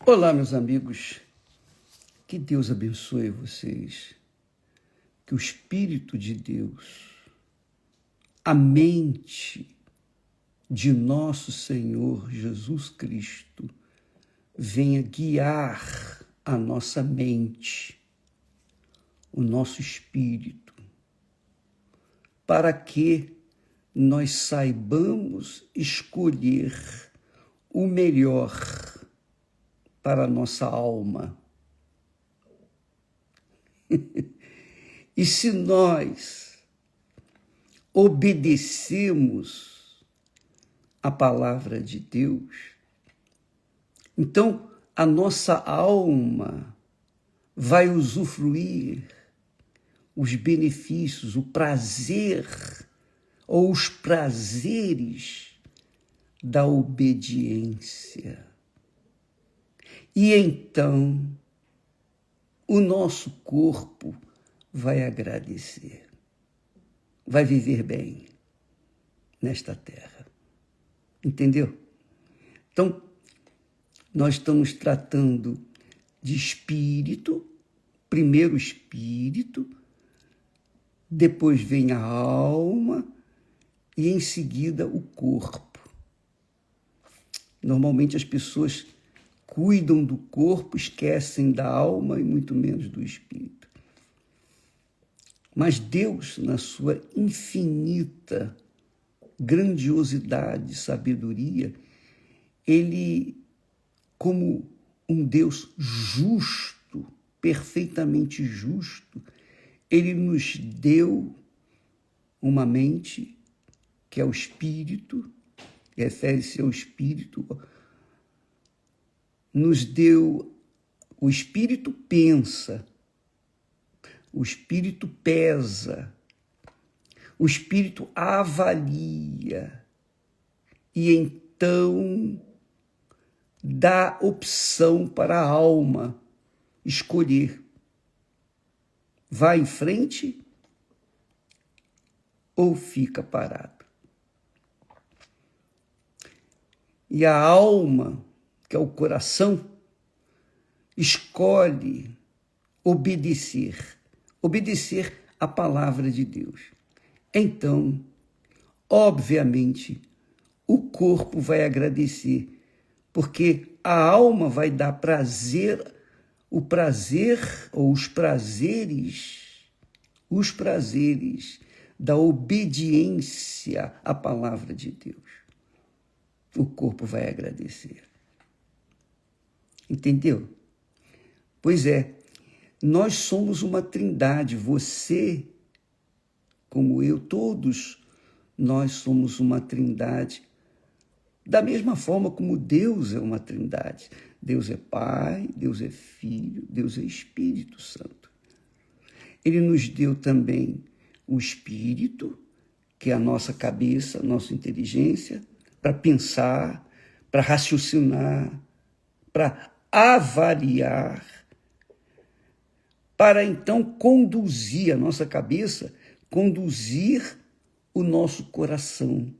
Olá, meus amigos, que Deus abençoe vocês, que o Espírito de Deus, a mente de nosso Senhor Jesus Cristo, venha guiar a nossa mente, o nosso espírito, para que nós saibamos escolher o melhor para a nossa alma. E se nós obedecemos a palavra de Deus, então a nossa alma vai usufruir os benefícios, o prazer ou os prazeres da obediência. E então o nosso corpo vai agradecer, vai viver bem nesta terra. Entendeu? Então, nós estamos tratando de espírito, primeiro o espírito, depois vem a alma e em seguida o corpo. Normalmente as pessoas cuidam do corpo, esquecem da alma e muito menos do espírito. Mas Deus, na sua infinita grandiosidade, sabedoria, Ele, como um Deus justo, perfeitamente justo, Ele nos deu uma mente que é o espírito, refere-se ao espírito, nos deu, o espírito pensa, o espírito pesa, o espírito avalia e então dá opção para a alma escolher. Vai em frente ou fica parado. E a alma, que é o coração, escolhe obedecer à palavra de Deus. Então, obviamente, o corpo vai agradecer, porque a alma vai dar prazer, o prazer ou os prazeres da obediência à palavra de Deus. O corpo vai agradecer. Entendeu? Pois é, nós somos uma trindade, você, como eu, todos nós somos uma trindade, da mesma forma como Deus é uma trindade. Deus é Pai, Deus é Filho, Deus é Espírito Santo. Ele nos deu também o Espírito, que é a nossa cabeça, a nossa inteligência, para pensar, para raciocinar, para avaliar, para então conduzir a nossa cabeça, conduzir o nosso coração,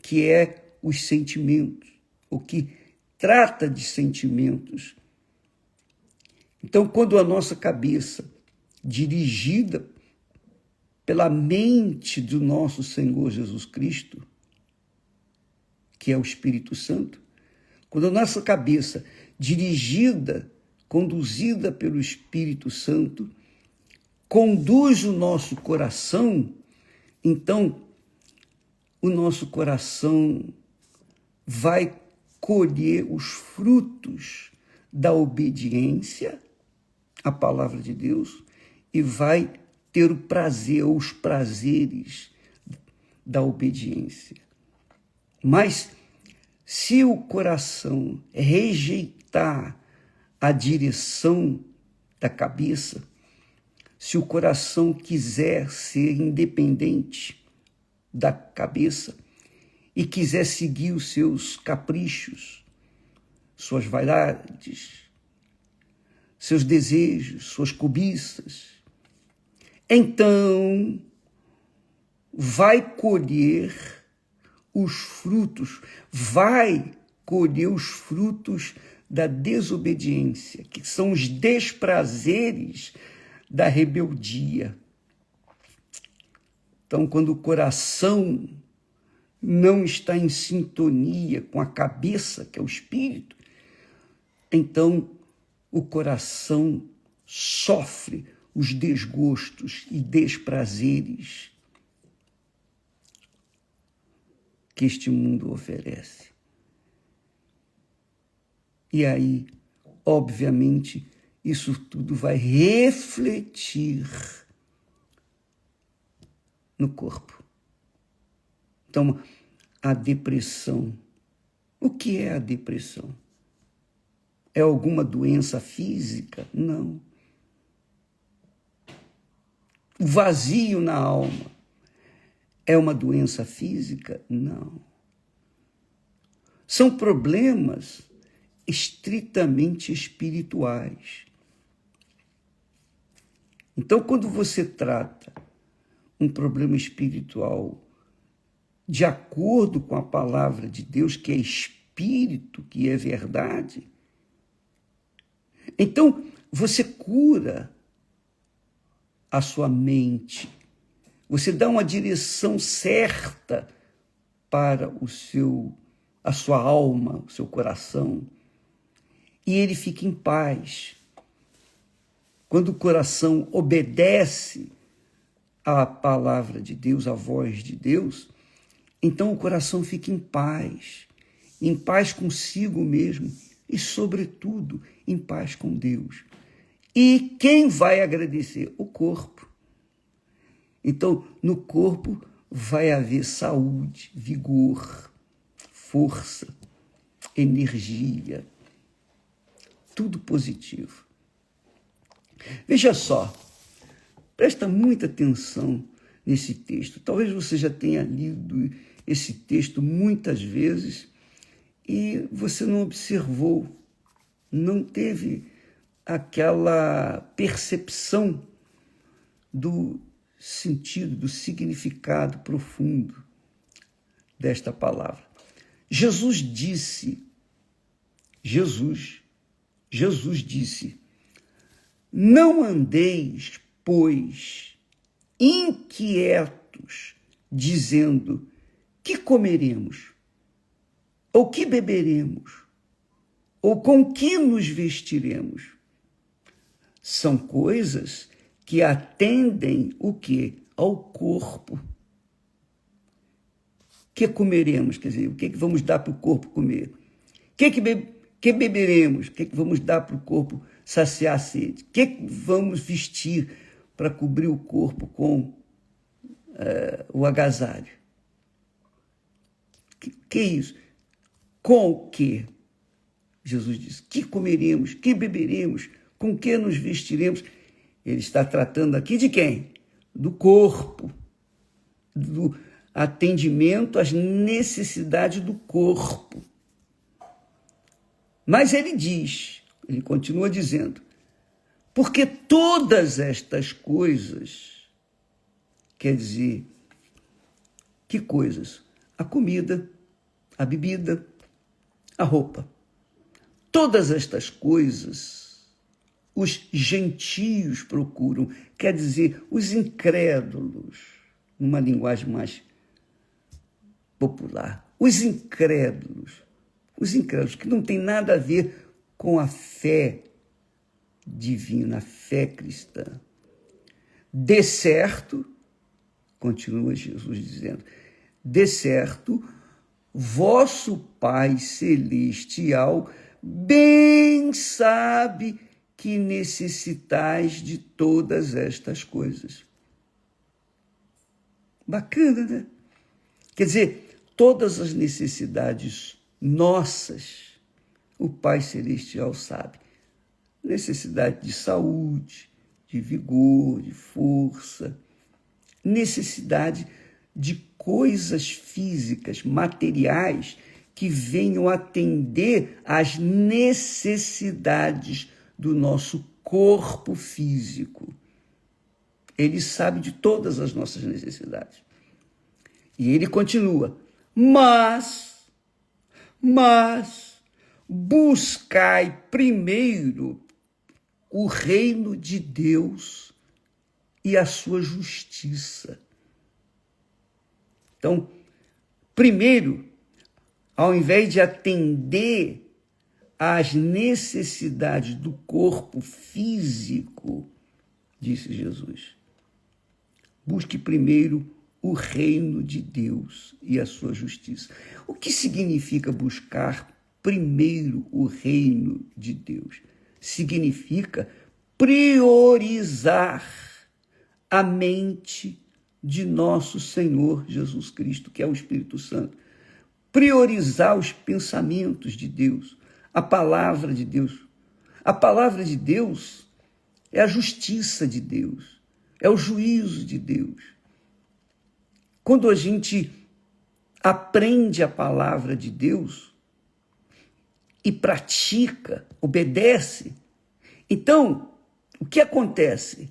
que é os sentimentos, o que trata de sentimentos. Então, quando a nossa cabeça, dirigida pela mente do nosso Senhor Jesus Cristo, que é o Espírito Santo, quando a nossa cabeça, dirigida, conduzida pelo Espírito Santo, conduz o nosso coração, então o nosso coração vai colher os frutos da obediência à palavra de Deus e vai ter o prazer ou os prazeres da obediência. Mas se o coração rejeitar a direção da cabeça, se o coração quiser ser independente da cabeça e quiser seguir os seus caprichos, suas vaidades, seus desejos, suas cobiças, então vai colher os frutos da desobediência, que são os desprazeres da rebeldia. Então, quando o coração não está em sintonia com a cabeça, que é o espírito, então o coração sofre os desgostos e desprazeres que este mundo oferece. E aí, obviamente, isso tudo vai refletir no corpo. Então, a depressão. O que é a depressão? É alguma doença física? Não. O vazio na alma é uma doença física? Não. São problemas estritamente espirituais. Então, quando você trata um problema espiritual de acordo com a palavra de Deus, que é espírito, que é verdade, então você cura a sua mente, você dá uma direção certa para a sua alma, o seu coração, e ele fica em paz. Quando o coração obedece à palavra de Deus, à voz de Deus, então o coração fica em paz consigo mesmo e, sobretudo, em paz com Deus. E quem vai agradecer? O corpo. Então, no corpo vai haver saúde, vigor, força, energia, tudo positivo. Veja só, presta muita atenção nesse texto. Talvez você já tenha lido esse texto muitas vezes e você não observou, não teve aquela percepção do sentido, do significado profundo desta palavra. Jesus disse, não andeis, pois, inquietos, dizendo, que comeremos? Ou que beberemos? Ou com que nos vestiremos? São coisas que atendem o quê? Ao corpo. Que comeremos? Quer dizer, o que vamos dar para o corpo comer? Que beberemos? O que vamos dar para o corpo saciar a sede? O que vamos vestir para cobrir o corpo com o agasalho? Que é isso? Com o que? Jesus diz, que comeremos? Que beberemos? Com que nos vestiremos? Ele está tratando aqui de quem? Do corpo, do atendimento às necessidades do corpo. Mas ele continua dizendo, porque todas estas coisas, quer dizer, que coisas? A comida, a bebida, a roupa. Todas estas coisas os gentios procuram, quer dizer, os incrédulos, numa linguagem mais popular, os incrédulos que não tem nada a ver com a fé divina, a fé cristã. De certo, continua Jesus dizendo, de certo, vosso Pai Celestial bem sabe que necessitais de todas estas coisas. Bacana, né? Quer dizer, todas as necessidades nossas, o Pai Celestial sabe. Necessidade de saúde, de vigor, de força, necessidade de coisas físicas, materiais, que venham atender às necessidades do nosso corpo físico. Ele sabe de todas as nossas necessidades. E ele continua, mas buscai primeiro o reino de Deus e a sua justiça. Então, primeiro, ao invés de atender às necessidades do corpo físico, disse Jesus, busque primeiro o reino de Deus e a sua justiça. O que significa buscar primeiro o reino de Deus? Significa priorizar a mente de nosso Senhor Jesus Cristo, que é o Espírito Santo. Priorizar os pensamentos de Deus, a palavra de Deus. A palavra de Deus é a justiça de Deus, é o juízo de Deus. Quando a gente aprende a palavra de Deus e pratica, obedece, então, o que acontece?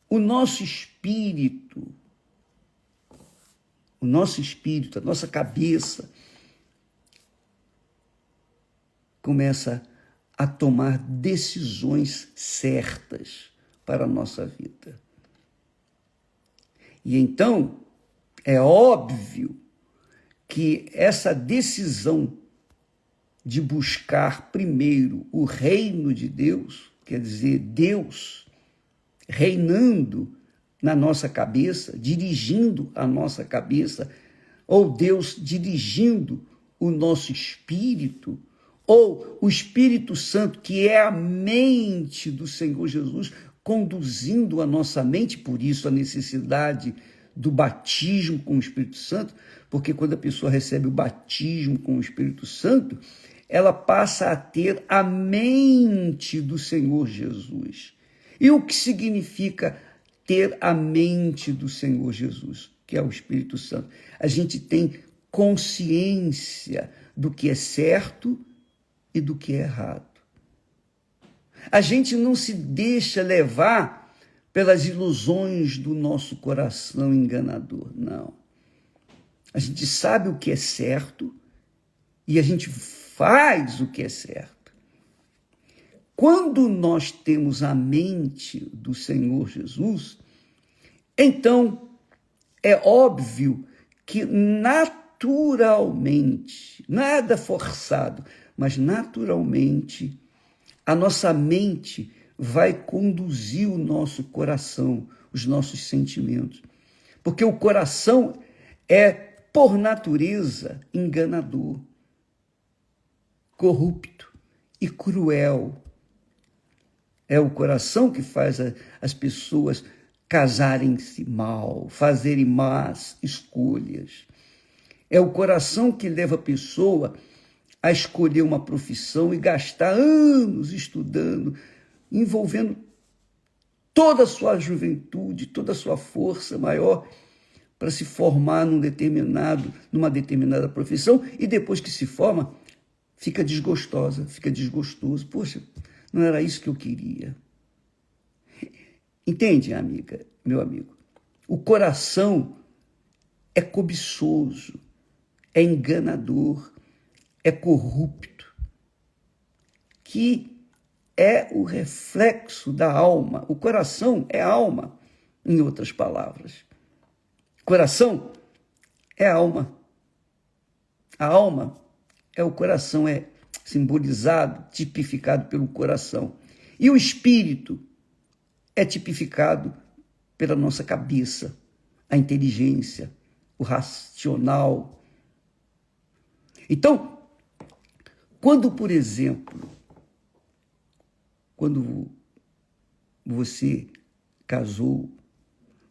O nosso espírito, a nossa cabeça começa a tomar decisões certas para a nossa vida. E então, é óbvio que essa decisão de buscar primeiro o reino de Deus, quer dizer, Deus reinando na nossa cabeça, dirigindo a nossa cabeça, ou Deus dirigindo o nosso espírito, ou o Espírito Santo, que é a mente do Senhor Jesus, conduzindo a nossa mente, por isso a necessidade do batismo com o Espírito Santo, porque quando a pessoa recebe o batismo com o Espírito Santo, ela passa a ter a mente do Senhor Jesus. E o que significa ter a mente do Senhor Jesus, que é o Espírito Santo? A gente tem consciência do que é certo e do que é errado. A gente não se deixa levar pelas ilusões do nosso coração enganador, não. A gente sabe o que é certo e a gente faz o que é certo. Quando nós temos a mente do Senhor Jesus, então é óbvio que naturalmente, nada forçado, mas naturalmente, a nossa mente vai conduzir o nosso coração, os nossos sentimentos. Porque o coração é, por natureza, enganador, corrupto e cruel. É o coração que faz as pessoas casarem-se mal, fazerem más escolhas. É o coração que leva a pessoa a escolher uma profissão e gastar anos estudando, envolvendo toda a sua juventude, toda a sua força maior para se formar numa determinada profissão, e depois que se forma, fica desgostoso. Poxa, não era isso que eu queria. Entende, amiga, meu amigo? O coração é cobiçoso, é enganador, é corrupto, que é o reflexo da alma. O coração é a alma, em outras palavras. Coração é a alma. A alma é o coração, é simbolizado, tipificado pelo coração. E o espírito é tipificado pela nossa cabeça, a inteligência, o racional. Então, quando, por exemplo, quando você casou,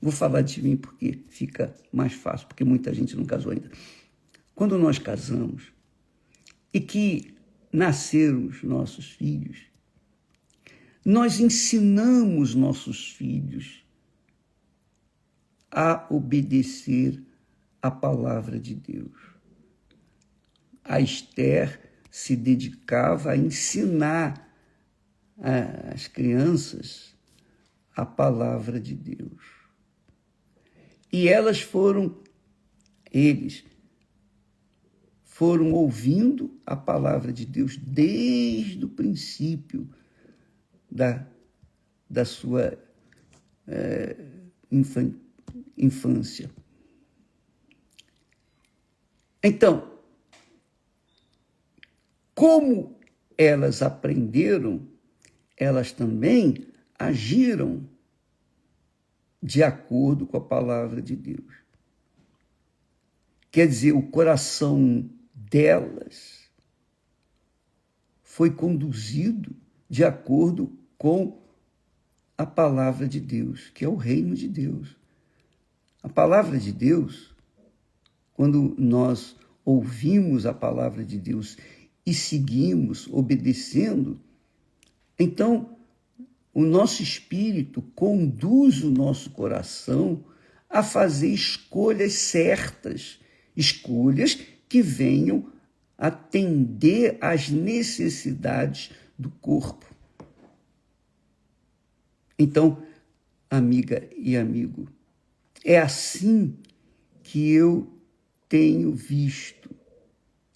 vou falar de mim porque fica mais fácil, porque muita gente não casou ainda. Quando nós casamos e que nasceram os nossos filhos, nós ensinamos nossos filhos a obedecer a palavra de Deus. A Esther se dedicava a ensinar às crianças a palavra de Deus. E eles foram ouvindo a palavra de Deus desde o princípio da sua infância. Então, como elas aprenderam, elas também agiram de acordo com a palavra de Deus. Quer dizer, o coração delas foi conduzido de acordo com a palavra de Deus, que é o reino de Deus. A palavra de Deus, quando nós ouvimos a palavra de Deus e seguimos, obedecendo, então o nosso espírito conduz o nosso coração a fazer escolhas certas, escolhas que venham atender às necessidades do corpo. Então, amiga e amigo, é assim que eu tenho visto,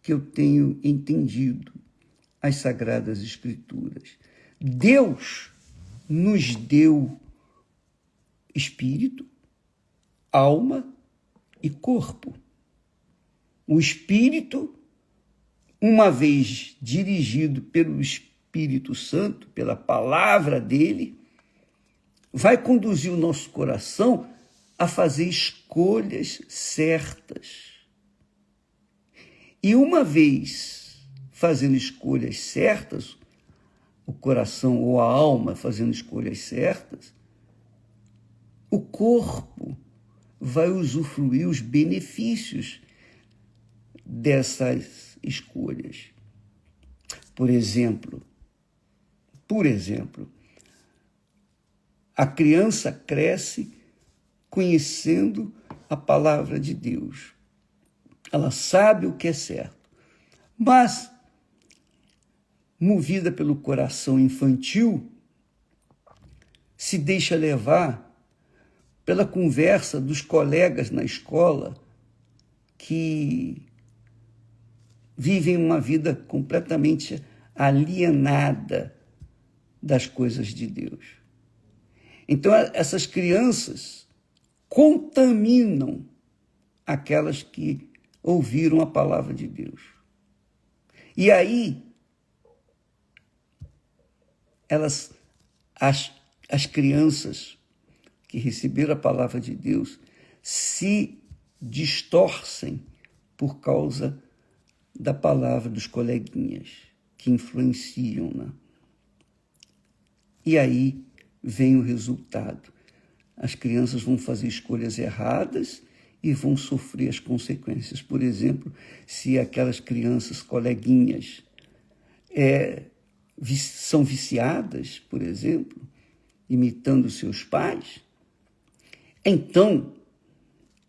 que eu tenho entendido as Sagradas Escrituras. Deus nos deu espírito, alma e corpo. O espírito, uma vez dirigido pelo Espírito Santo, pela palavra dele, vai conduzir o nosso coração a fazer escolhas certas. E uma vez fazendo escolhas certas, o coração ou a alma fazendo escolhas certas, o corpo vai usufruir os benefícios dessas escolhas. Por exemplo, a criança cresce conhecendo a palavra de Deus. Ela sabe o que é certo, mas, movida pelo coração infantil, se deixa levar pela conversa dos colegas na escola que vivem uma vida completamente alienada das coisas de Deus. Então, essas crianças contaminam aquelas que ouviram a palavra de Deus. E aí, as crianças que receberam a palavra de Deus se distorcem por causa da palavra dos coleguinhas que influenciam-na. E aí vem o resultado. As crianças vão fazer escolhas erradas e vão sofrer as consequências. Por exemplo, se aquelas crianças coleguinhas são viciadas, por exemplo, imitando seus pais, então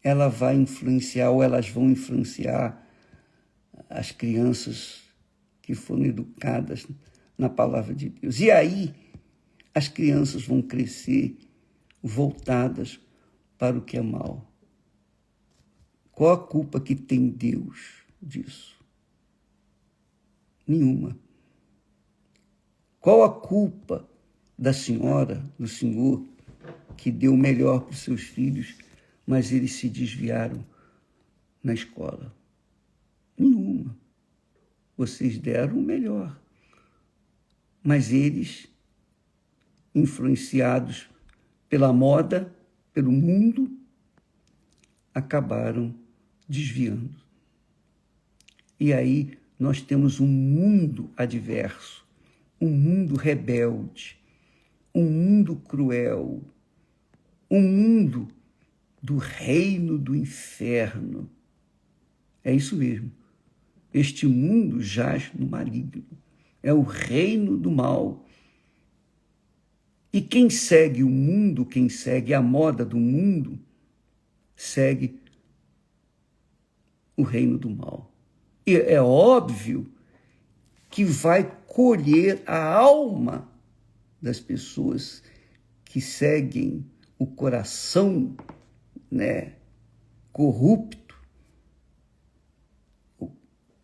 ela vai influenciar, ou elas vão influenciar as crianças que foram educadas na palavra de Deus. E aí as crianças vão crescer voltadas para o que é mal. Qual a culpa que tem Deus disso? Nenhuma. Qual a culpa da senhora, do senhor, que deu o melhor para os seus filhos, mas eles se desviaram na escola? Nenhuma. Vocês deram o melhor, mas eles, influenciados pela moda, pelo mundo, acabaram desviando. E aí nós temos um mundo adverso, um mundo rebelde, um mundo cruel, um mundo do reino do inferno. É isso mesmo. Este mundo jaz no maligno. É o reino do mal. E quem segue o mundo, quem segue a moda do mundo, segue o reino do mal. E é óbvio que vai colher a alma das pessoas que seguem o coração, corrupto,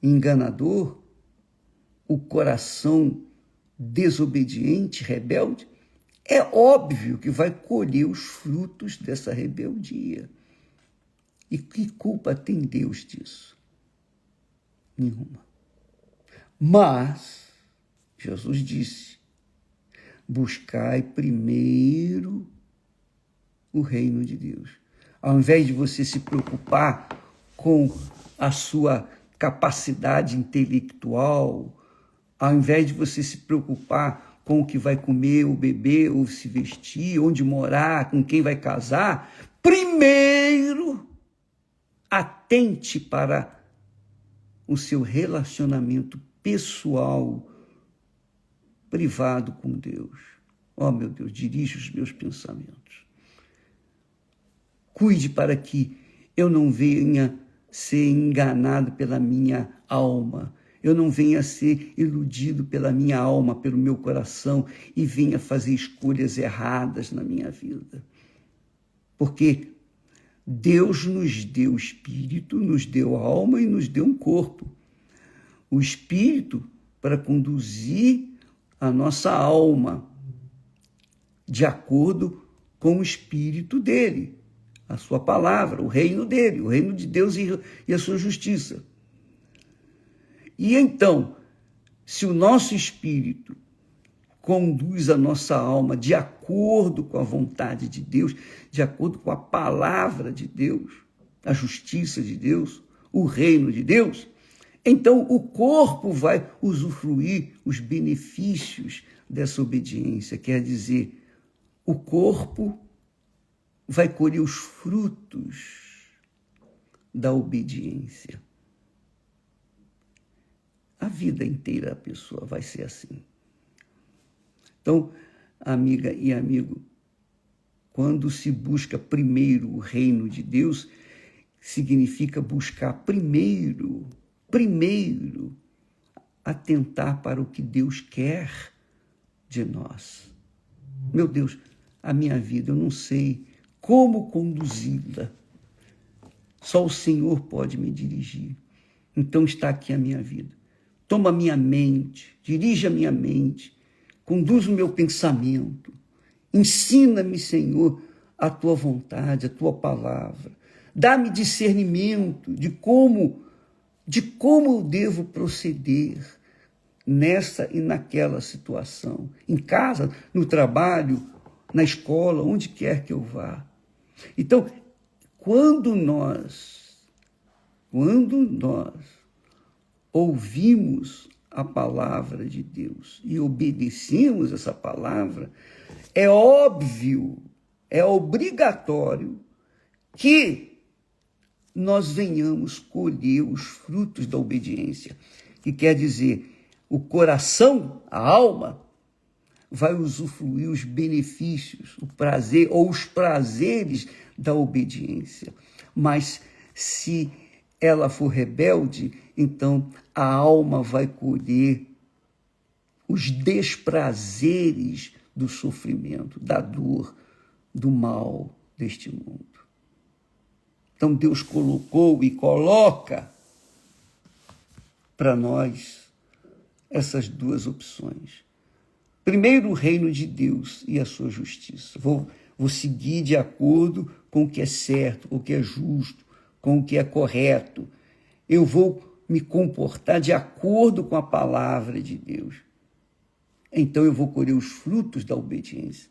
enganador, o coração desobediente, rebelde, é óbvio que vai colher os frutos dessa rebeldia. E que culpa tem Deus disso? Nenhuma. Mas, Jesus disse, buscai primeiro o reino de Deus. Ao invés de você se preocupar com a sua capacidade intelectual, ao invés de você se preocupar com o que vai comer ou beber ou se vestir, onde morar, com quem vai casar, primeiro atente para o seu relacionamento pessoal, privado com Deus. Oh, meu Deus, dirige os meus pensamentos. Cuide para que eu não venha ser enganado pela minha alma, eu não venha ser iludido pela minha alma, pelo meu coração, e venha fazer escolhas erradas na minha vida. Porque Deus nos deu espírito, nos deu alma e nos deu um corpo. O espírito para conduzir a nossa alma de acordo com o espírito dele, a sua palavra, o reino dele, o reino de Deus e a sua justiça. E então, se o nosso espírito conduz a nossa alma de acordo com a vontade de Deus, de acordo com a palavra de Deus, a justiça de Deus, o reino de Deus, então o corpo vai usufruir os benefícios dessa obediência. Quer dizer, o corpo vai colher os frutos da obediência. A vida inteira a pessoa vai ser assim. Então, amiga e amigo, quando se busca primeiro o reino de Deus, significa buscar primeiro atentar para o que Deus quer de nós. Meu Deus, a minha vida, eu não sei como conduzi-la. Só o Senhor pode me dirigir. Então está aqui a minha vida. Toma a minha mente, dirige a minha mente, conduz o meu pensamento. Ensina-me, Senhor, a tua vontade, a tua palavra. Dá-me discernimento de como eu devo proceder nessa e naquela situação. Em casa, no trabalho, na escola, onde quer que eu vá. Então, quando nós ouvimos a palavra de Deus e obedecemos essa palavra, é óbvio, é obrigatório que nós venhamos colher os frutos da obediência, que quer dizer, o coração, a alma, vai usufruir os benefícios, o prazer ou os prazeres da obediência. Mas se ela for rebelde, então a alma vai colher os desprazeres do sofrimento, da dor, do mal deste mundo. Então Deus colocou e coloca para nós essas duas opções. Primeiro, o reino de Deus e a sua justiça. Vou seguir de acordo com o que é certo, com o que é justo, com o que é correto. Eu vou me comportar de acordo com a palavra de Deus. Então eu vou colher os frutos da obediência.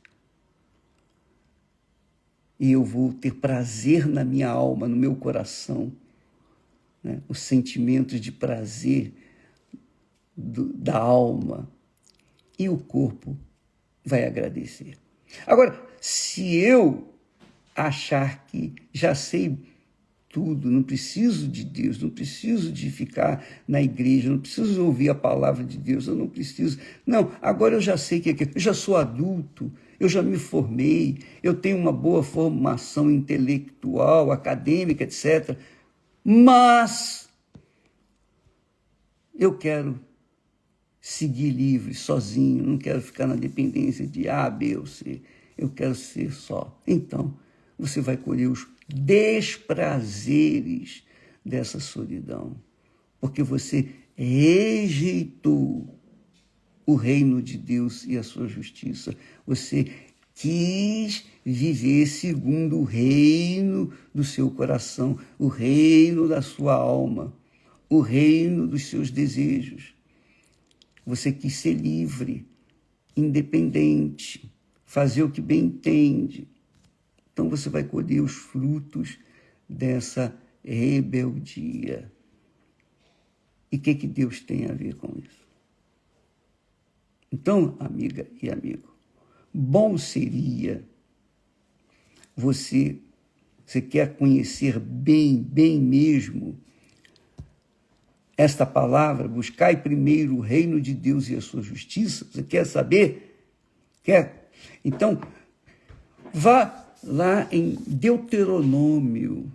E eu vou ter prazer na minha alma, no meu coração, né? Os sentimentos de prazer da alma. E o corpo vai agradecer. Agora, se eu achar que já sei tudo, não preciso de Deus, não preciso de ficar na igreja, não preciso ouvir a palavra de Deus, eu não preciso. Não, agora eu já sei que eu já sou adulto, eu já me formei, eu tenho uma boa formação intelectual, acadêmica, etc. Mas eu quero seguir livre, sozinho, não quero ficar na dependência de A, B ou C, eu quero ser só. Então, você vai colher os desprazeres dessa solidão. porque você rejeitou o reino de Deus e a sua justiça. Você quis viver segundo o reino do seu coração, o reino da sua alma, o reino dos seus desejos. Você quis ser livre, independente, fazer o que bem entende. Então você vai colher os frutos dessa rebeldia. E o que Deus tem a ver com isso? Então, amiga e amigo, bom seria você quer conhecer bem mesmo esta palavra, buscai primeiro o reino de Deus e a sua justiça. Você quer saber? Quer? Então, vá lá em Deuteronômio,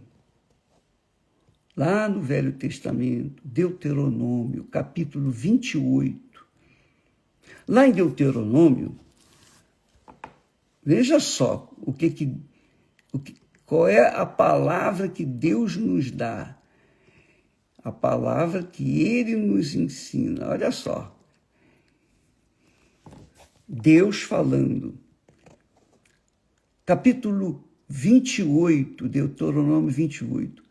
lá no Velho Testamento, Deuteronômio, capítulo 28. Lá em Deuteronômio, veja só qual é a palavra que Deus nos dá, a palavra que Ele nos ensina. Olha só, Deus falando, capítulo 28, Deuteronômio 28,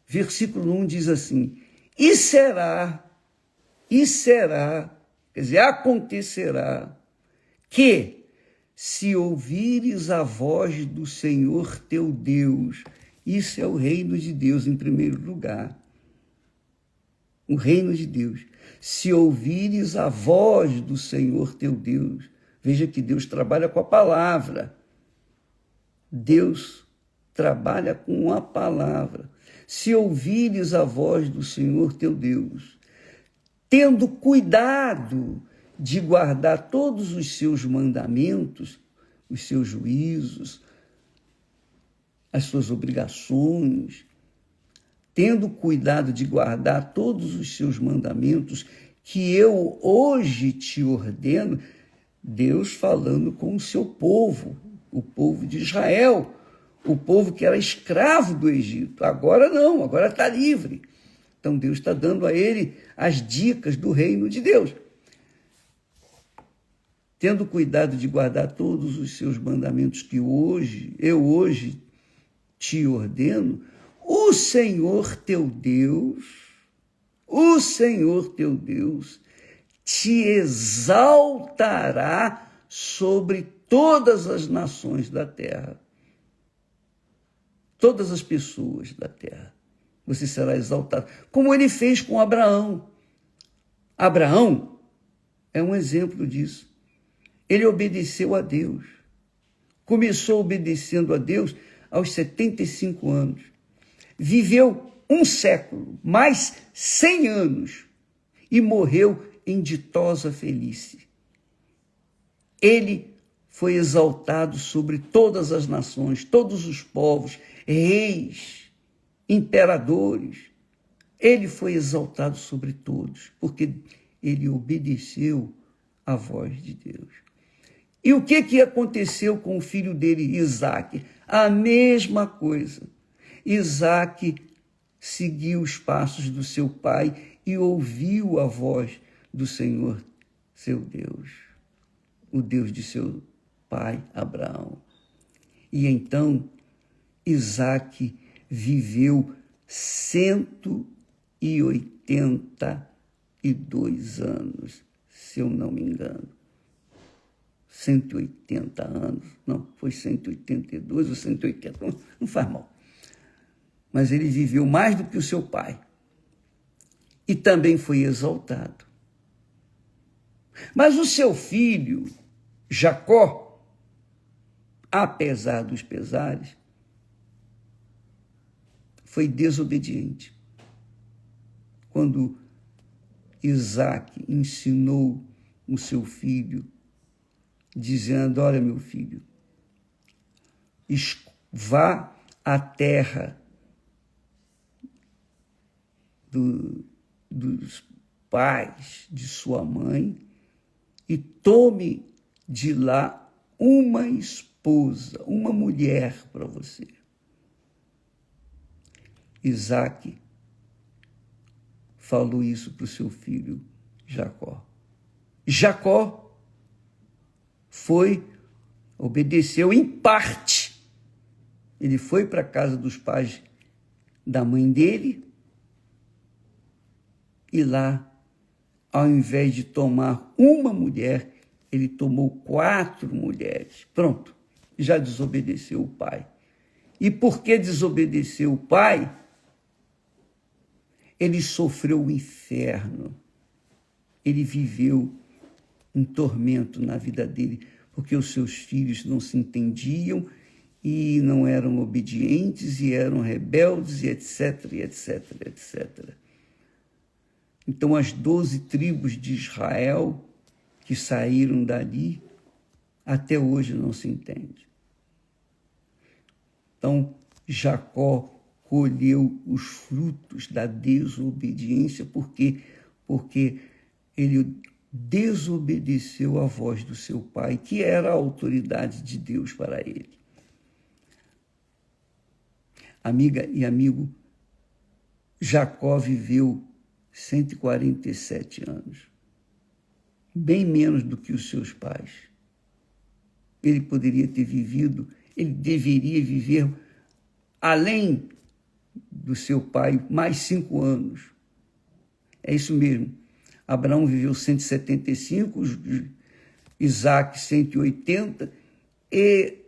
versículo 1 diz assim: e será, quer dizer, acontecerá que, se ouvires a voz do Senhor teu Deus, isso é o reino de Deus em primeiro lugar. O reino de Deus. Se ouvires a voz do Senhor teu Deus, veja que Deus trabalha com a palavra. Deus trabalha com a palavra. Se ouvires a voz do Senhor teu Deus, tendo cuidado de guardar todos os seus mandamentos, os seus juízos, as suas obrigações, tendo cuidado de guardar todos os seus mandamentos que eu hoje te ordeno, Deus falando com o seu povo, o povo de Israel, o povo que era escravo do Egito. Agora não, agora está livre. Então Deus está dando a ele as dicas do reino de Deus. Tendo cuidado de guardar todos os seus mandamentos que eu hoje te ordeno, o Senhor teu Deus te exaltará sobre todas as nações da terra. Todas as pessoas da terra. Você será exaltado, como ele fez com Abraão. Abraão é um exemplo disso. Ele obedeceu a Deus. Começou obedecendo a Deus aos 75 anos. Viveu um século, mais 100 anos, e morreu em ditosa velhice. Ele foi exaltado sobre todas as nações, todos os povos, reis, imperadores. Ele foi exaltado sobre todos, porque ele obedeceu à voz de Deus. E o que aconteceu com o filho dele, Isaque? A mesma coisa. Isaque seguiu os passos do seu pai e ouviu a voz do Senhor, seu Deus, o Deus de seu pai Abraão. E então Isaque viveu 182 anos, se eu não me engano. 180 anos, não, foi 182 ou 180, não faz mal. Mas ele viveu mais do que o seu pai. E também foi exaltado. Mas o seu filho, Jacó, apesar dos pesares, foi desobediente. Quando Isaque ensinou o seu filho, dizendo: olha, meu filho, vá à terra dos pais de sua mãe e tome de lá uma esposa, uma mulher para você. falou isso para o seu filho Jacó. Jacó obedeceu em parte. Ele foi para a casa dos pais da mãe dele e lá, ao invés de tomar uma mulher, ele tomou 4 mulheres. Pronto, já desobedeceu o pai. E por que desobedeceu o pai? Ele sofreu o inferno. Ele viveu um tormento na vida dele, porque os seus filhos não se entendiam e não eram obedientes e eram rebeldes e etc, etc, etc. Então, as 12 tribos de Israel que saíram dali, até hoje não se entende. Então, Jacó colheu os frutos da desobediência, porque ele desobedeceu à voz do seu pai, que era a autoridade de Deus para ele. Amiga e amigo, Jacó viveu 147 anos, bem menos do que os seus pais. Ele poderia ter vivido, ele deveria viver além do seu pai mais 5 anos. É isso mesmo. Abraão viveu 175, Isaac 180 e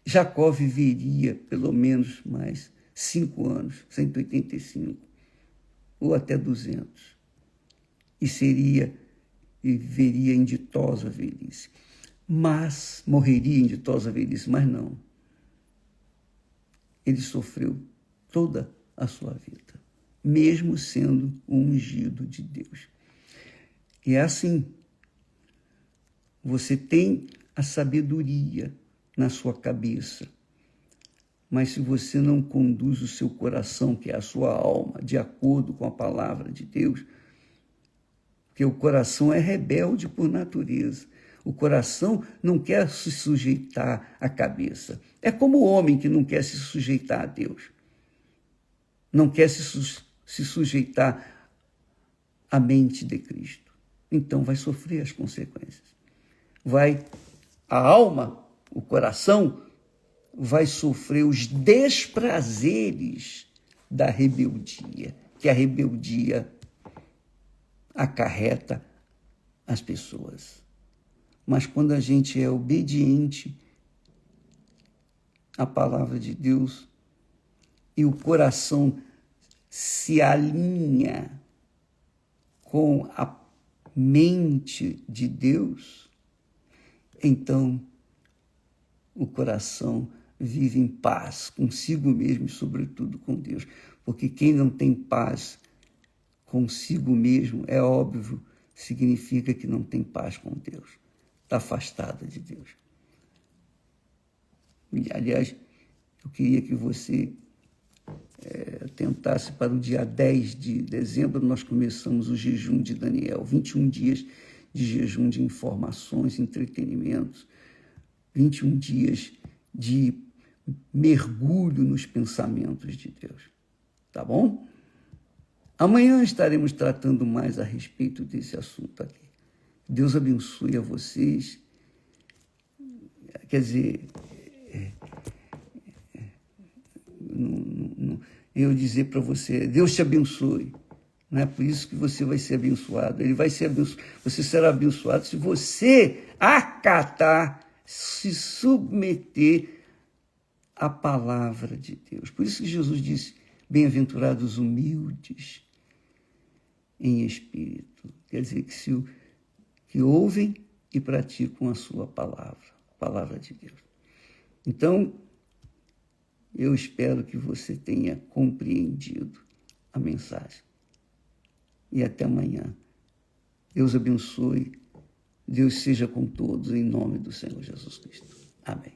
Jacó viveria pelo menos mais 5 anos, 185, ou até 200. E viveria em ditosa velhice. Mas, morreria em ditosa velhice, mas não. Ele sofreu toda a sua vida, mesmo sendo um ungido de Deus. E é assim, você tem a sabedoria na sua cabeça, mas se você não conduz o seu coração, que é a sua alma, de acordo com a palavra de Deus, porque o coração é rebelde por natureza. O coração não quer se sujeitar à cabeça. É como o homem que não quer se sujeitar a Deus. Não quer se sujeitar à mente de Cristo. Então vai sofrer as consequências. A alma, o coração, vai sofrer os desprazeres da rebeldia, que a rebeldia acarreta as pessoas. Mas quando a gente é obediente à palavra de Deus e o coração se alinha com a mente de Deus, então o coração vive em paz consigo mesmo e, sobretudo, com Deus. Porque quem não tem paz consigo mesmo, é óbvio, significa que não tem paz com Deus. Está afastada de Deus. E, aliás, eu queria que você tentasse para o dia 10 de dezembro, nós começamos o jejum de Daniel, 21 dias de jejum de informações, entretenimentos, 21 dias de mergulho nos pensamentos de Deus. Tá bom? Amanhã estaremos tratando mais a respeito desse assunto aqui. Deus abençoe a vocês. Quer dizer, eu dizer para você, Deus te abençoe. Não é por isso que você vai ser abençoado. Ele vai ser abençoado. Você será abençoado se você acatar, se submeter à palavra de Deus. Por isso que Jesus disse, bem-aventurados humildes em espírito. Quer dizer, que ouvem e praticam a sua palavra, a palavra de Deus. Então, eu espero que você tenha compreendido a mensagem. E até amanhã. Deus abençoe. Deus seja com todos, em nome do Senhor Jesus Cristo. Amém.